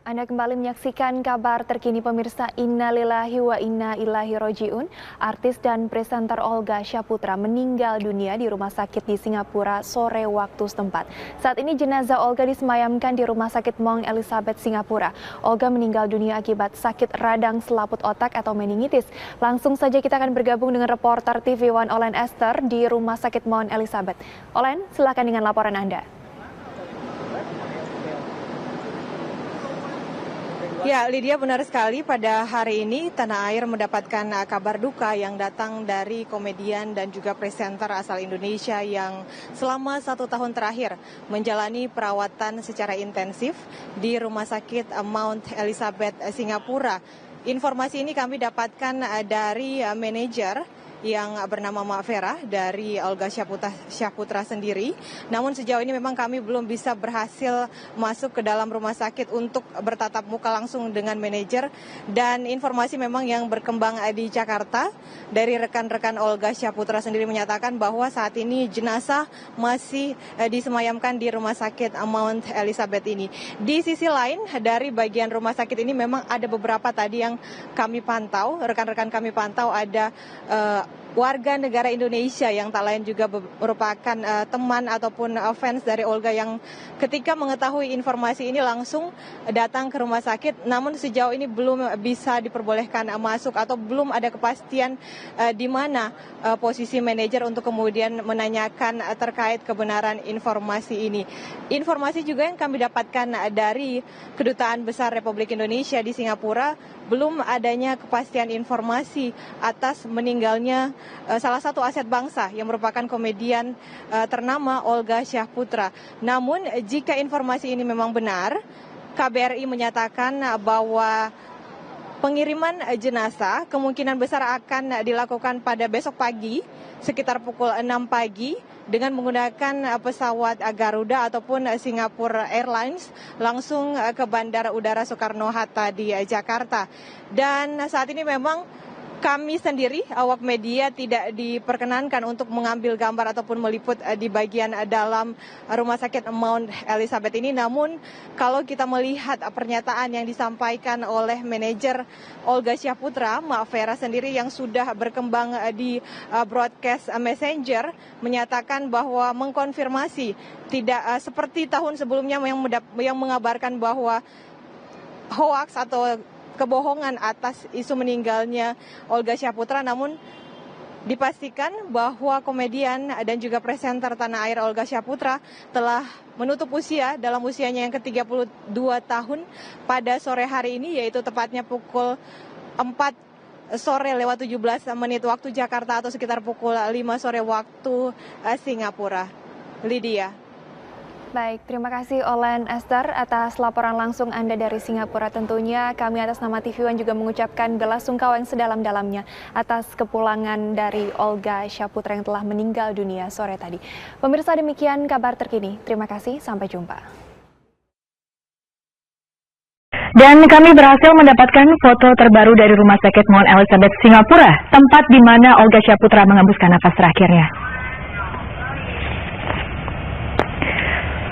Anda kembali menyaksikan kabar terkini pemirsa. Innalillahi wa inna ilaihi roji'un. Artis dan presenter Olga Syaputra meninggal dunia di rumah sakit di Singapura sore waktu setempat. Saat ini jenazah Olga disemayamkan di Rumah Sakit Mount Elizabeth, Singapura. Olga meninggal dunia akibat sakit radang selaput otak atau meningitis. Langsung saja kita akan bergabung dengan reporter TV One Olen Esther di Rumah Sakit Mount Elizabeth. Olen, silakan dengan laporan Anda. Ya, Lydia, benar sekali. Pada hari ini tanah air mendapatkan kabar duka yang datang dari komedian dan juga presenter asal Indonesia yang selama 1 tahun terakhir menjalani perawatan secara intensif di Rumah Sakit Mount Elizabeth, Singapura. Informasi ini kami dapatkan dari manajer yang bernama Mak Vera dari Olga Syaputra sendiri. Namun sejauh ini memang kami belum bisa berhasil masuk ke dalam rumah sakit untuk bertatap muka langsung dengan manajer. Dan informasi memang yang berkembang di Jakarta dari rekan-rekan Olga Syaputra sendiri menyatakan bahwa saat ini jenazah masih disemayamkan di rumah sakit Mount Elizabeth ini. Di sisi lain dari bagian rumah sakit ini memang ada beberapa tadi yang kami pantau, rekan-rekan kami pantau ada warga negara Indonesia yang tak lain juga merupakan teman ataupun fans dari Olga yang ketika mengetahui informasi ini langsung datang ke rumah sakit, namun sejauh ini belum bisa diperbolehkan masuk atau belum ada kepastian di mana posisi manajer untuk kemudian menanyakan terkait kebenaran informasi ini. Informasi juga yang kami dapatkan dari Kedutaan Besar Republik Indonesia di Singapura, belum adanya kepastian informasi atas meninggalnya salah satu aset bangsa yang merupakan komedian ternama Olga Syaputra. Namun jika informasi ini memang benar, KBRI menyatakan bahwa pengiriman jenazah kemungkinan besar akan dilakukan pada besok pagi sekitar pukul 6 pagi dengan menggunakan pesawat Garuda ataupun Singapore Airlines langsung ke Bandara Udara Soekarno-Hatta di Jakarta. Dan saat ini memang kami sendiri, awak media, tidak diperkenankan untuk mengambil gambar ataupun meliput di bagian dalam Rumah Sakit Mount Elizabeth ini. Namun kalau kita melihat pernyataan yang disampaikan oleh manajer Olga Syaputra, Mak Vera sendiri yang sudah berkembang di broadcast messenger, menyatakan bahwa mengkonfirmasi tidak seperti tahun sebelumnya yang mengabarkan bahwa hoaks atau kebohongan atas isu meninggalnya Olga Syaputra, namun dipastikan bahwa komedian dan juga presenter tanah air Olga Syaputra telah menutup usia dalam usianya yang ke-32 tahun pada sore hari ini, yaitu tepatnya pukul 4 sore lewat 17 menit waktu Jakarta atau sekitar pukul 5 sore waktu Singapura. Lydia. Baik, terima kasih Olen Esther atas laporan langsung Anda dari Singapura. Tentunya kami atas nama TV One juga mengucapkan belasungkawa yang sedalam-dalamnya atas kepulangan dari Olga Syaputra yang telah meninggal dunia sore tadi. Pemirsa, demikian kabar terkini. Terima kasih, sampai jumpa. Dan kami berhasil mendapatkan foto terbaru dari Rumah Sakit Mount Elizabeth, Singapura, tempat di mana Olga Syaputra mengembuskan nafas terakhirnya.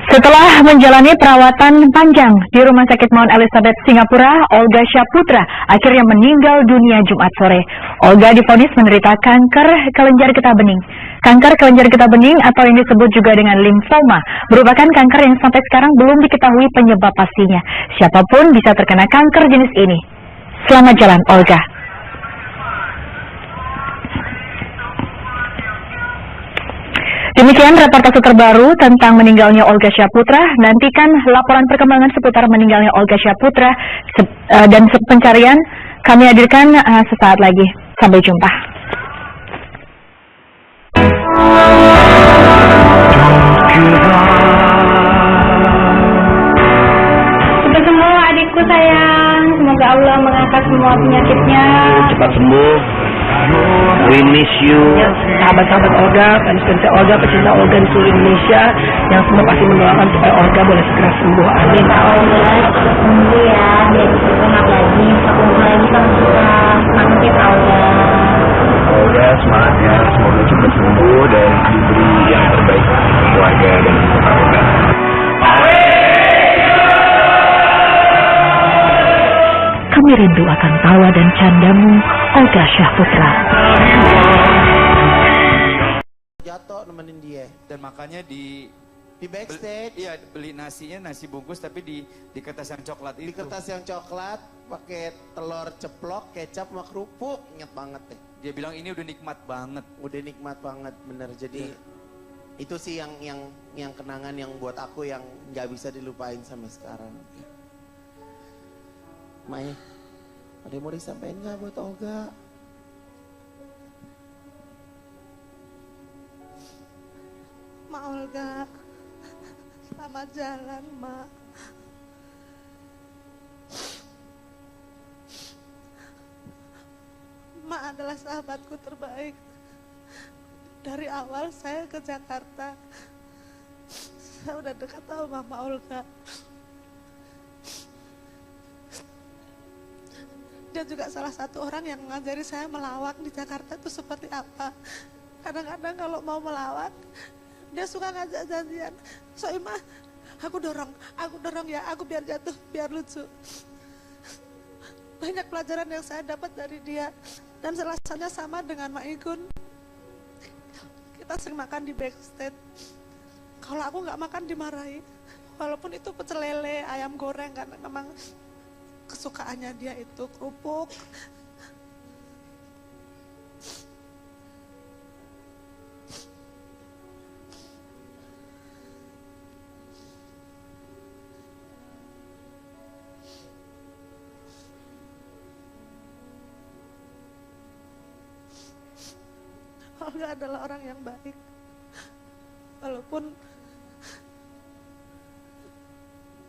Setelah menjalani perawatan panjang di Rumah Sakit Mount Elizabeth, Singapura, Olga Syaputra akhirnya meninggal dunia Jumat sore. Olga divonis menderita kanker kelenjar getah bening. Kanker kelenjar getah bening atau yang disebut juga dengan limfoma merupakan kanker yang sampai sekarang belum diketahui penyebab pastinya. Siapapun bisa terkena kanker jenis ini. Selamat jalan, Olga. Demikian reportase terbaru tentang meninggalnya Olga Syaputra. Nantikan laporan perkembangan seputar meninggalnya Olga Syaputra dan pencarian kami hadirkan sesaat lagi. Sampai jumpa. Untuk semua adikku sayang, semoga Allah mengangkat semua penyakitnya. Cepat sembuh. We miss you. Sahabat-sahabat Olga, fans-fans Olga, pecinta Olga di seluruh Indonesia yang semua pasti mendoakan supaya Olga boleh segera sembuh. Amin. Allah sembuh ya, biar bisa semangat lagi, kumpul lagi sama kita. Semangat ya Olga. Olga semangat ya, semoga cepat sembuh dan diberi yang terbaik untuk keluarga dan untuk Olga. Amin. kami rindu akan tawa dan candamu, Olga Syahputra. Jatuh nemenin dia. Dan makanya di backstage. Iya, beli nasinya nasi bungkus tapi di kertas yang coklat itu. Di kertas yang coklat pakai telur ceplok, kecap sama kerupuk. Ingat banget deh. Dia bilang ini udah nikmat banget. Udah nikmat banget bener. Jadi itu sih yang kenangan yang buat aku yang nggak bisa dilupain sampai sekarang. Mai, ada yang mau disampaikan nggak buat Olga? Ma Olga, selamat jalan, Ma. Ma adalah sahabatku terbaik. Dari awal saya ke Jakarta, saya udah dekat sama Ma Olga. Dia juga salah satu orang yang mengajari saya melawak di Jakarta itu seperti apa. Kadang-kadang kalau mau melawak, dia suka ngajak janjian. Soimah, aku dorong ya, aku biar jatuh, biar lucu. Banyak pelajaran yang saya dapat dari dia. Dan salah satunya sama dengan Mak Igun. Kita sering makan di backstage. Kalau aku nggak makan dimarahi. Walaupun itu pecel lele, ayam goreng, kan memang kesukaannya dia itu kerupuk. Olga adalah orang yang baik. Walaupun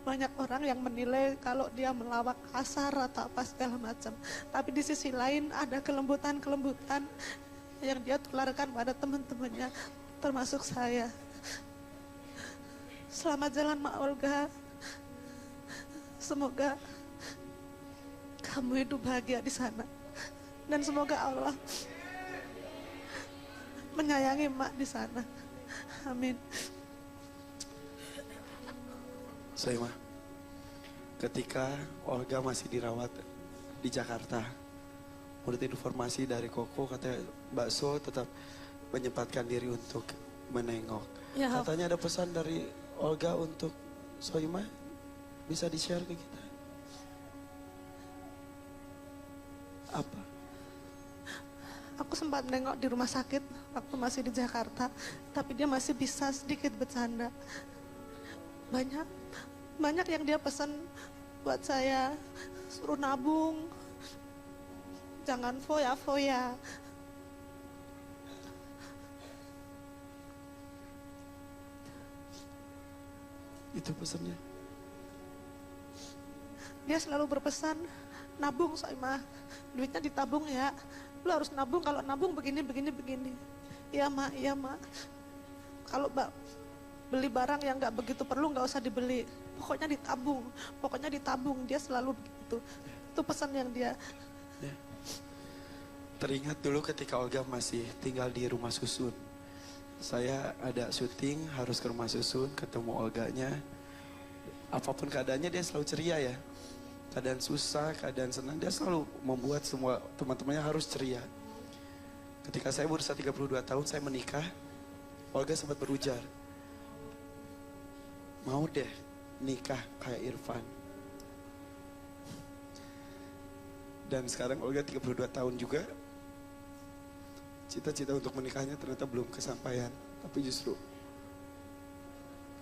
banyak orang yang menilai kalau dia melawak kasar atau apa segala macam. Tapi di sisi lain ada kelembutan-kelembutan yang dia tularkan pada teman-temannya, termasuk saya. Selamat jalan Mak Olga. Semoga kamu hidup bahagia di sana. Dan semoga Allah menyayangi Mak di sana. Amin. Soimah, ketika Olga masih dirawat di Jakarta, menurut informasi dari Koko, katanya Mbak So tetap menyempatkan diri untuk menengok. Ya. Katanya ada pesan dari Olga untuk Soimah, bisa di-share ke kita? Apa? Aku sempat nengok di rumah sakit waktu masih di Jakarta, tapi dia masih bisa sedikit bercanda. Banyak yang dia pesan buat saya, suruh nabung, jangan foya-foya. Itu pesannya. Dia selalu berpesan, nabung Soimah, duitnya ditabung ya. Lu harus nabung, kalau nabung begini. Iya mak. Kalau beli barang yang gak begitu perlu gak usah dibeli. Pokoknya ditabung. Dia selalu begitu. Itu pesan yang dia. Ya. Teringat dulu ketika Olga masih tinggal di rumah susun. Saya ada syuting, harus ke rumah susun, ketemu Olganya. Apapun keadaannya dia selalu ceria ya. Keadaan susah, keadaan senang, dia selalu membuat semua teman-temannya harus ceria. Ketika saya berusia 32 tahun, saya menikah, Olga sempat berujar, mau deh nikah kayak Irfan. Dan sekarang Olga 32 tahun juga, cita-cita untuk menikahnya ternyata belum kesampaian, tapi justru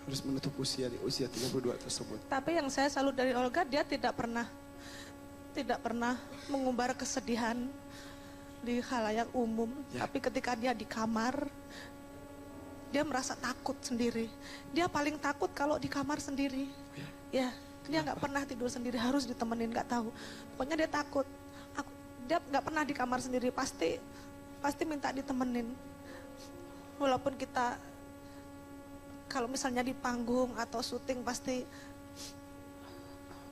harus menutup usia di usia 32 tersebut. Tapi yang saya salut dari Olga, dia tidak pernah mengumbar kesedihan di khalayak umum. Ya. Tapi ketika dia di kamar, dia merasa takut sendiri. Dia paling takut kalau di kamar sendiri. Ya, dia nggak pernah tidur sendiri, harus ditemenin, nggak tahu. Pokoknya dia takut. Dia nggak pernah di kamar sendiri, pasti minta ditemenin. Walaupun kita kalau misalnya di panggung atau syuting pasti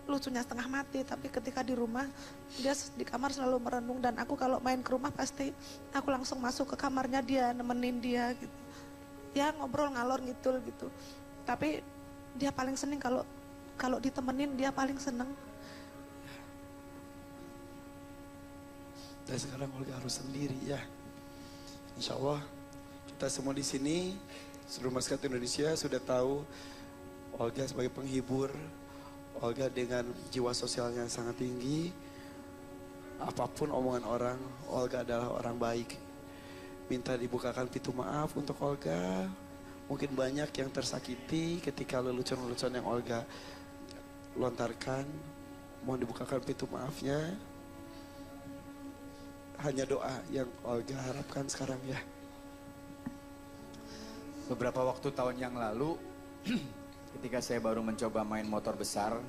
lucunya setengah mati, tapi ketika di rumah dia di kamar selalu merenung. Dan aku kalau main ke rumah pasti aku langsung masuk ke kamarnya dia, nemenin dia gitu. Ya ngobrol ngalor ngidul gitu. Tapi dia paling seneng kalau ditemenin, dia paling seneng. Dan sekarang Olga harus sendiri ya. Insya Allah kita semua di sini seluruh masyarakat Indonesia sudah tahu Olga sebagai penghibur, Olga dengan jiwa sosialnya yang sangat tinggi. Apapun omongan orang, Olga adalah orang baik. Minta dibukakan pintu maaf untuk Olga. Mungkin banyak yang tersakiti ketika lelucon-lelucon yang Olga lontarkan. Mohon dibukakan pintu maafnya. Hanya doa yang Olga harapkan sekarang ya. Beberapa waktu tahun yang lalu, ketika saya baru mencoba main motor besar,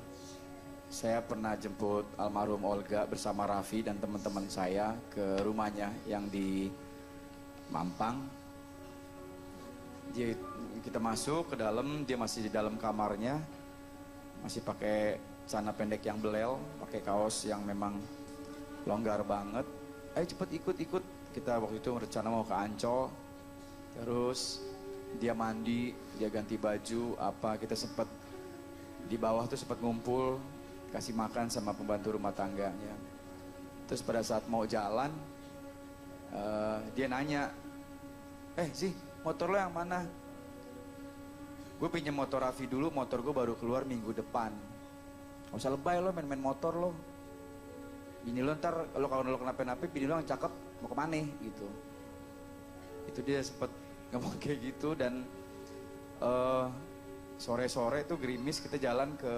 saya pernah jemput almarhum Olga bersama Raffi dan teman-teman saya ke rumahnya yang di Mampang. Kita masuk ke dalam, dia masih di dalam kamarnya, masih pakai celana pendek yang belel, pakai kaos yang memang longgar banget. Ayo cepet ikut. Kita waktu itu rencana mau ke Ancol, terus dia mandi, dia ganti baju, kita sempet di bawah tuh sempet ngumpul, kasih makan sama pembantu rumah tangganya. Terus pada saat mau jalan, dia nanya, sih motor lo yang mana? Gue pinjam motor Raffi dulu, motor gue baru keluar minggu depan. Gak usah lebay lo main-main motor lo. Bini lo ntar kalau lo kenapa-napa, bini lo yang cakep mau kemana gitu. Itu dia sempet ngomong kayak gitu. Dan sore-sore tuh gerimis kita jalan ke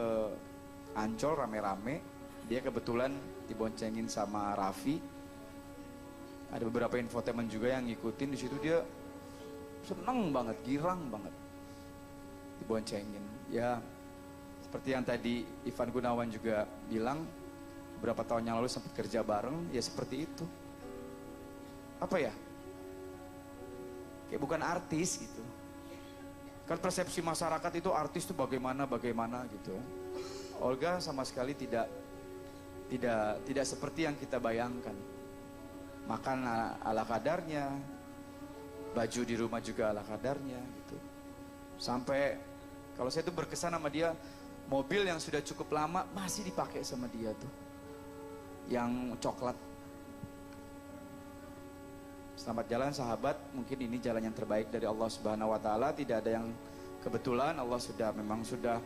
Ancol rame-rame. Dia kebetulan diboncengin sama Raffi. Ada beberapa infotainment juga yang ngikutin. Di situ dia seneng banget, girang banget diboncengin. Ya seperti yang tadi Ivan Gunawan juga bilang, beberapa tahun yang lalu sempat kerja bareng, ya seperti itu. Apa ya? Kayak bukan artis gitu. Kan persepsi masyarakat itu artis tuh bagaimana gitu. Olga sama sekali tidak seperti yang kita bayangkan. Makan ala kadarnya, baju di rumah juga ala kadarnya gitu. Sampai kalau saya tuh berkesan sama dia, mobil yang sudah cukup lama masih dipakai sama dia tuh, yang coklat. Selamat jalan sahabat, mungkin ini jalan yang terbaik dari Allah Subhanahu wa Ta'ala. Tidak ada yang kebetulan, Allah memang sudah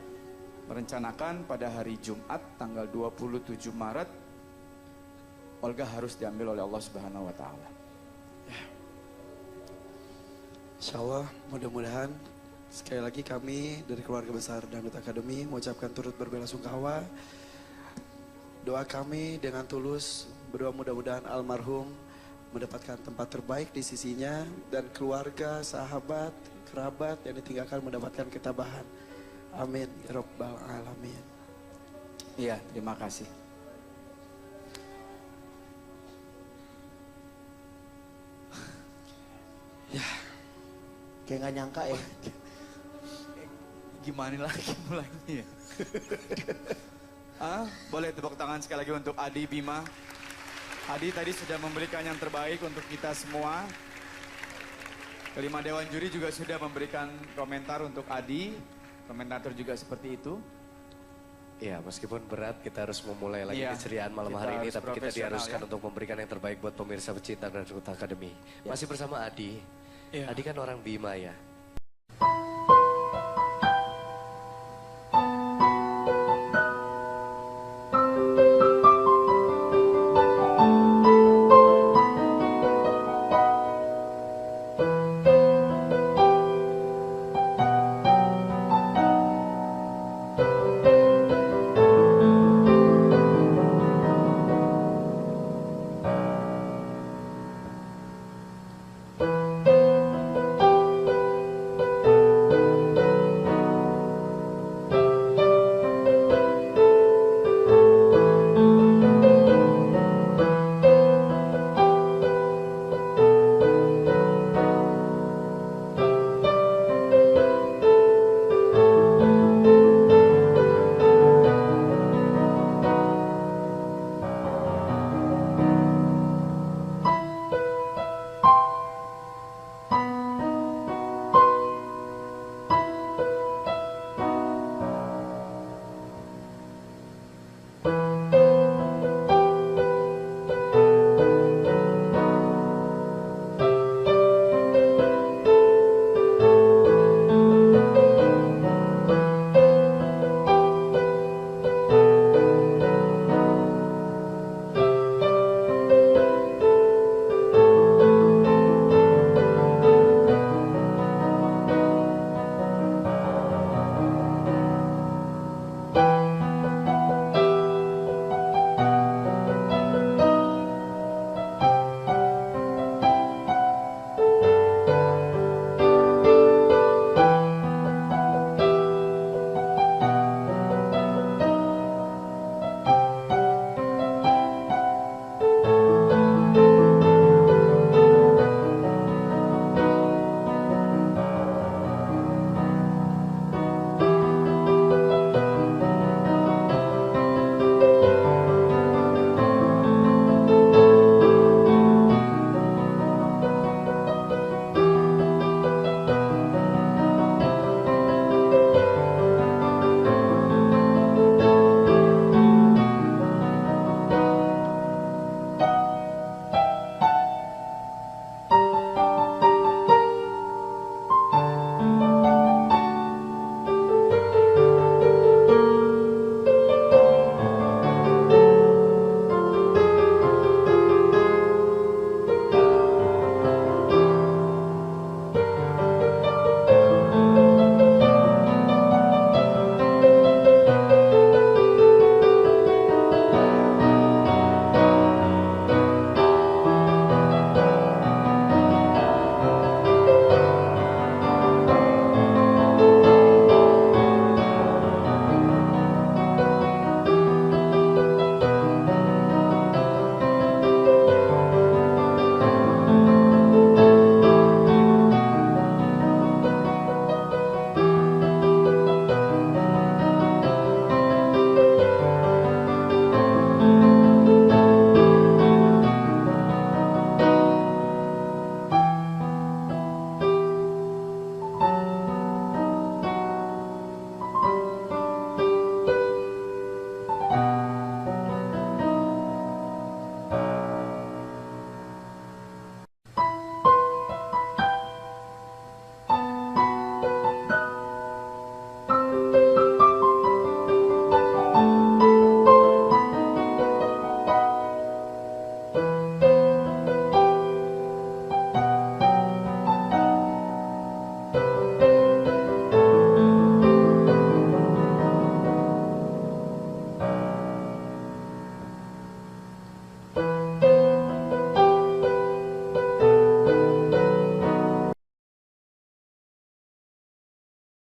merencanakan pada hari Jumat tanggal 27 Maret Olga harus diambil oleh Allah Subhanahu wa Ta'ala. Ya. Insya Allah mudah-mudahan sekali lagi kami dari keluarga besar Dangdut Academy mengucapkan turut berbelasungkawa. Doa kami dengan tulus berdoa mudah-mudahan almarhum mendapatkan tempat terbaik di sisinya dan keluarga, sahabat, kerabat yang ditinggalkan mendapatkan ketabahan. Amin ya Rabbal Alamin. Iya, terima kasih. Ya, kayak nggak nyangka ya. Gimana lagi mulainya? Boleh tepuk tangan sekali lagi untuk Adi Bima. Adi tadi sudah memberikan yang terbaik untuk kita semua. Kelima Dewan Juri juga sudah memberikan komentar untuk Adi. Komentator juga seperti itu. Ya, meskipun berat, kita harus memulai lagi keceriaan malam hari ini. Tapi kita diharuskan untuk memberikan yang terbaik buat pemirsa pecinta Dangdut Academy. Masih bersama Adi. Adi kan orang Bima ya.